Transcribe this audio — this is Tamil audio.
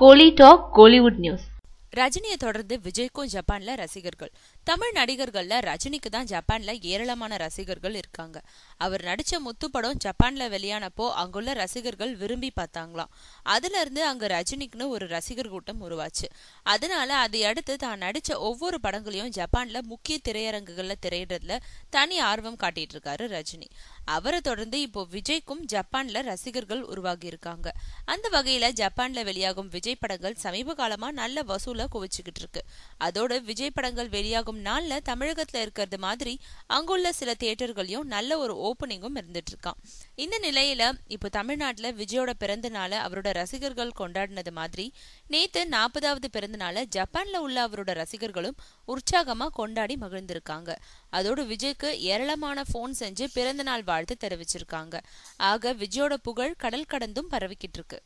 கோலி டாக் கோலிவுட் நியூஸ். ரஜினியை தொடர்ந்து விஜய்க்கும் ஜப்பான்ல ரசிகர்கள். தமிழ் நடிகர்கள்ல ரஜினிக்கு தான் ஜப்பான்ல ஏராளமான ரசிகர்கள் இருக்காங்க. அவர் நடிச்ச முத்து படம் ஜப்பான்ல வெளியானப்போ அங்குள்ள ரசிகர்கள் விரும்பி பார்த்தாங்களாம். அதுல இருந்து அங்க ரஜினிக்குன்னு ஒரு ரசிகர் கூட்டம் உருவாச்சு. அதனால அதை அடுத்து தான் நடிச்ச ஒவ்வொரு படங்களையும் ஜப்பான்ல முக்கிய திரையரங்குகள்ல திரையிடுறதுல தனி ஆர்வம் காட்டிட்டு இருக்காரு ரஜினி. அவரை தொடர்ந்து இப்போ விஜய்க்கும் ஜப்பான்ல ரசிகர்கள் உருவாகி இருக்காங்க. அந்த வகையில ஜப்பான்ல வெளியாகும் விஜய் படங்கள் சமீப காலமா நல்ல வசூல குவிச்சுக்கிட்டு இருக்கு. அதோட விஜய் படங்கள் வெளியாகும் நாள்ல தமிழகத்துல இருக்கிறது மாதிரி அங்குள்ள சில தியேட்டர்களையும் நல்ல ஒரு ஓபனிங்கும் இருந்துட்டு இருக்கான். இந்த நிலையில இப்போ தமிழ்நாட்டுல விஜயோட பிறந்த நாளை அவரோட ரசிகர்கள் கொண்டாடினது மாதிரி நேத்து 40வது பிறந்த நாளை ஜப்பான்ல உள்ள அவரோட ரசிகர்களும் உற்சாகமா கொண்டாடி மகிழ்ந்திருக்காங்க. அதோடு விஜய்க்கு ஏராளமான போன் செஞ்சு பிறந்த நாள் வாழ்த்து தெரிவிச்சிருக்காங்க. ஆக விஜயோட புகழ் கடல் கடந்தும் பரவிக்கிட்டு இருக்கு.